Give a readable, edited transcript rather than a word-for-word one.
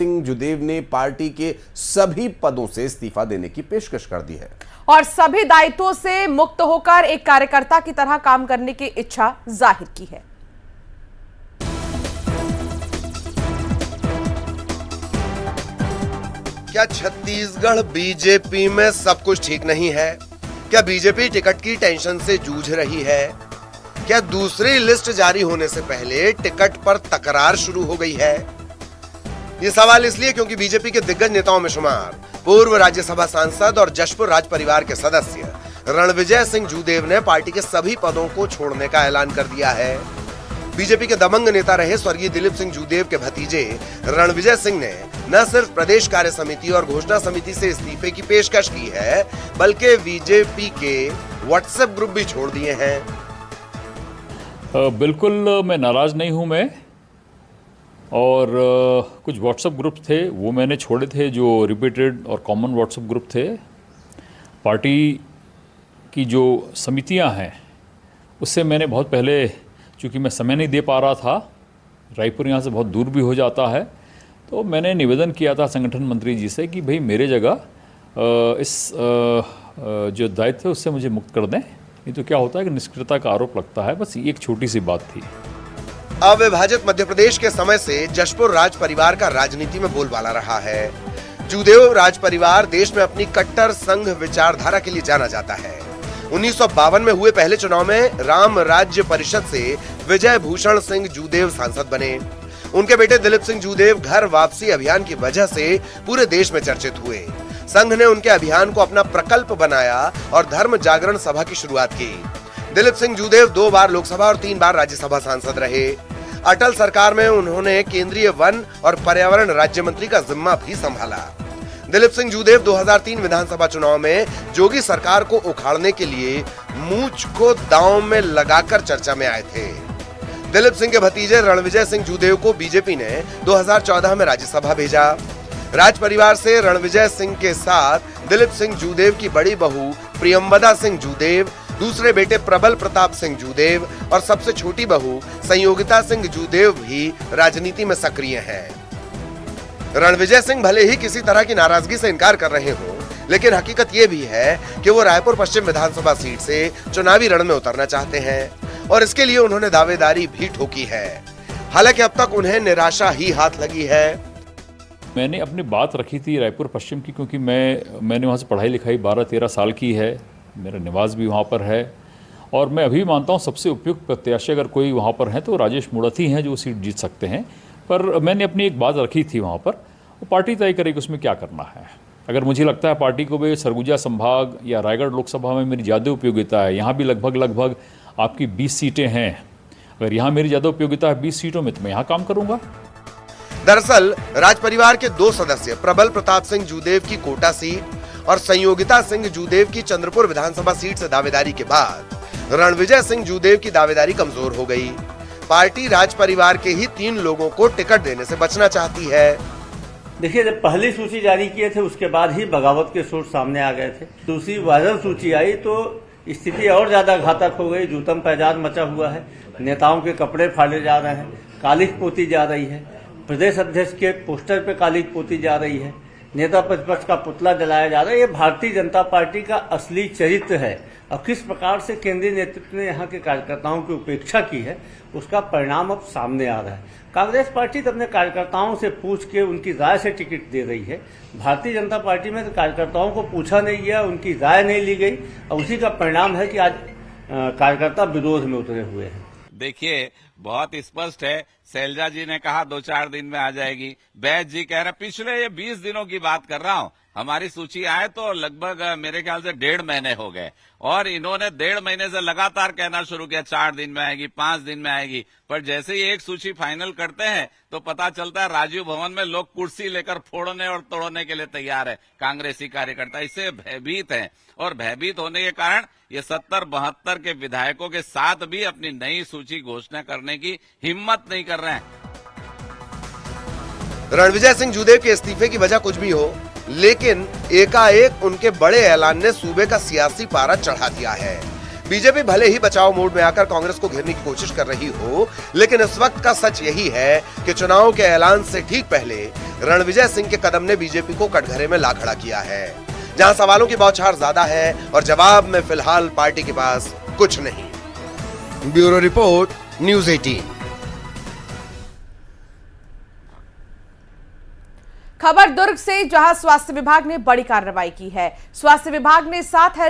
सिंह जुदेव ने पार्टी के सभी पदों से इस्तीफा देने की पेशकश कर दी है और सभी दायित्वों से मुक्त होकर एक कार्यकर्ता की तरह काम करने की इच्छा जाहिर की है। क्या छत्तीसगढ़ बीजेपी में सब कुछ ठीक नहीं है? क्या बीजेपी टिकट की टेंशन से जूझ रही है? क्या दूसरी लिस्ट जारी होने से पहले टिकट पर तकरार शुरू हो गई है? ये सवाल इसलिए क्योंकि बीजेपी के दिग्गज नेताओं में शुमार पूर्व राज्यसभा सांसद और जशपुर राज परिवार के सदस्य रणविजय सिंह जूदेव ने पार्टी के सभी पदों को छोड़ने का ऐलान कर दिया है। बीजेपी के दबंग नेता रहे स्वर्गीय दिलीप सिंह जूदेव के भतीजे रणविजय सिंह ने न सिर्फ प्रदेश कार्य समिति और घोषणा समिति से इस्तीफे की पेशकश की है, बल्कि बीजेपी के व्हाट्सएप ग्रुप भी छोड़ दिए हैं। बिल्कुल मैं नाराज नहीं हूं मैं, और कुछ व्हाट्सएप ग्रुप थे वो मैंने छोड़े थे जो रिपीटेड और कॉमन व्हाट्सएप ग्रुप थे। पार्टी की जो समितियां हैं उससे मैंने बहुत पहले, चूँकि मैं समय नहीं दे पा रहा था, रायपुर यहाँ से बहुत दूर भी हो जाता है, तो मैंने निवेदन किया था संगठन मंत्री जी से कि भाई मेरे जगह इस जो दायित्व है उससे मुझे मुक्त कर दें, नहीं तो क्या होता है कि निष्क्रियता का आरोप लगता है। बस एक छोटी सी बात थी। अविभाजित मध्य प्रदेश के समय से जशपुर राज परिवार का राजनीति में बोलबाला रहा है। जूदेव राज परिवार देश में अपनी कट्टर संघ विचारधारा के लिए जाना जाता है। 1952 में हुए पहले चुनाव में राम राज्य परिषद से विजय भूषण सिंह जूदेव सांसद बने। उनके बेटे दिलीप सिंह जूदेव घर वापसी अभियान की वजह से पूरे देश में चर्चित हुए। संघ ने उनके अभियान को अपना प्रकल्प बनाया और धर्म जागरण सभा की शुरुआत की। दिलीप सिंह जूदेव 2 बार लोकसभा और 3 बार राज्यसभा सांसद रहे। अटल सरकार में उन्होंने केंद्रीय वन और पर्यावरण राज्य मंत्री का जिम्मा भी संभाला। दिलीप सिंह जूदेव 2003 विधानसभा चुनाव में जोगी सरकार को उखाड़ने के लिए मूंछ को दांव में लगाकर चर्चा में आए थे। दिलीप सिंह के भतीजे रणविजय सिंह जूदेव को बीजेपी ने 2014 में राज्यसभा भेजा। राज परिवार से रणविजय सिंह के साथ दिलीप सिंह जूदेव की बड़ी बहू प्रियंवदा सिंह जूदेव, दूसरे बेटे प्रबल प्रताप सिंह जूदेव और सबसे छोटी बहू संयोगिता सिंह जूदेव भी राजनीति में सक्रिय हैं। रणविजय सिंह भले ही किसी तरह की नाराजगी से इनकार कर रहे हों, लेकिन हकीकत ये भी है कि वो रायपुर पश्चिम विधानसभा सीट से चुनावी रण में उतरना चाहते हैं और इसके लिए उन्होंने दावेदारी भी ठोकी है। हालांकि अब तक उन्हें निराशा ही हाथ लगी है। मैंने अपनी बात रखी थी रायपुर पश्चिम की, क्योंकि मैंने वहाँ से पढ़ाई लिखाई 12-13 साल की है, मेरा निवास भी वहाँ पर है और मैं अभी मानता हूँ सबसे उपयुक्त प्रत्याशी अगर कोई वहाँ पर है तो राजेश मूणत ही हैं जो सीट जीत सकते हैं। पर मैंने अपनी एक बात रखी थी वहाँ पर, वो पार्टी तय करेगी उसमें क्या करना है। अगर मुझे लगता है पार्टी को भी सरगुजा संभाग या रायगढ़ लोकसभा में मेरी ज़्यादा उपयोगिता है, यहाँ भी लगभग आपकी 20 सीटें हैं, अगर यहाँ मेरी ज़्यादा उपयोगिता है 20 सीटों में तो मैं यहाँ काम करूँगा। दरअसल राज परिवार के 2 सदस्य प्रबल प्रताप सिंह जूदेव की कोटा सीट और संयोगिता सिंह जूदेव की चंद्रपुर विधानसभा सीट से दावेदारी के बाद रणविजय सिंह जूदेव की दावेदारी कमजोर हो गई। पार्टी राज परिवार के ही 3 लोगों को टिकट देने से बचना चाहती है। देखिए, जब पहली सूची जारी किए थे उसके बाद ही बगावत के सूर सामने आ गए थे। दूसरी वायरल सूची आई तो स्थिति और ज्यादा घातक हो गई। जूतम पैजाद मचा हुआ है, नेताओं के कपड़े फाड़े जा रहे हैं, कालिख पोती जा रही है, प्रदेश अध्यक्ष के पोस्टर पे कालिख पोती जा रही है, नेता प्रतिपक्ष का पुतला जलाया जा रहा है। ये भारतीय जनता पार्टी का असली चरित्र है और किस प्रकार से केंद्रीय नेतृत्व ने यहाँ के कार्यकर्ताओं की उपेक्षा की है उसका परिणाम अब सामने आ रहा है। कांग्रेस पार्टी तो अपने कार्यकर्ताओं से पूछ के उनकी राय से टिकट दे रही है। भारतीय जनता पार्टी में तो कार्यकर्ताओं को पूछा नहीं गया, उनकी राय नहीं ली गई और उसी का परिणाम है कि आज कार्यकर्ता विरोध में उतरे हुए हैं। देखिए, बहुत स्पष्ट है, शैलजा जी ने कहा 2-4 दिन में आ जाएगी, बैज जी कह रहे पिछले ये 20 दिनों की बात कर रहा हूँ, हमारी सूची आए तो लगभग मेरे ख्याल से 1.5 महीने हो गए और इन्होंने 1.5 महीने से लगातार कहना शुरू किया 4 दिन में आएगी, 5 दिन में आएगी, पर जैसे ही एक सूची फाइनल करते हैं तो पता चलता है राजीव भवन में लोग कुर्सी लेकर फोड़ने और तोड़ने के लिए तैयार है। कांग्रेसी कार्यकर्ता इससे भयभीत हैं और भयभीत होने के कारण ये 70-72 के विधायकों के साथ भी अपनी नई सूची घोषणा करने की हिम्मत नहीं कर रहे हैं। रणविजय सिंह जूदेव के इस्तीफे की वजह कुछ भी हो, लेकिन एकाएक उनके बड़े ऐलान ने सूबे का सियासी पारा चढ़ा दिया है। बीजेपी भले ही बचाव मोड में आकर कांग्रेस को घेरने की कोशिश कर रही हो, लेकिन इस वक्त का सच यही है कि चुनाव के ऐलान से ठीक पहले रणविजय सिंह के कदम ने बीजेपी को कटघरे में ला खड़ा किया है, जहां सवालों की बौछार ज्यादा है और जवाब में फिलहाल पार्टी के पास कुछ नहीं। Bureau report, news 18। खबर दुर्ग से, जहां स्वास्थ्य विभाग ने बड़ी कार्रवाई की है। स्वास्थ्य विभाग ने 7 हेल्थ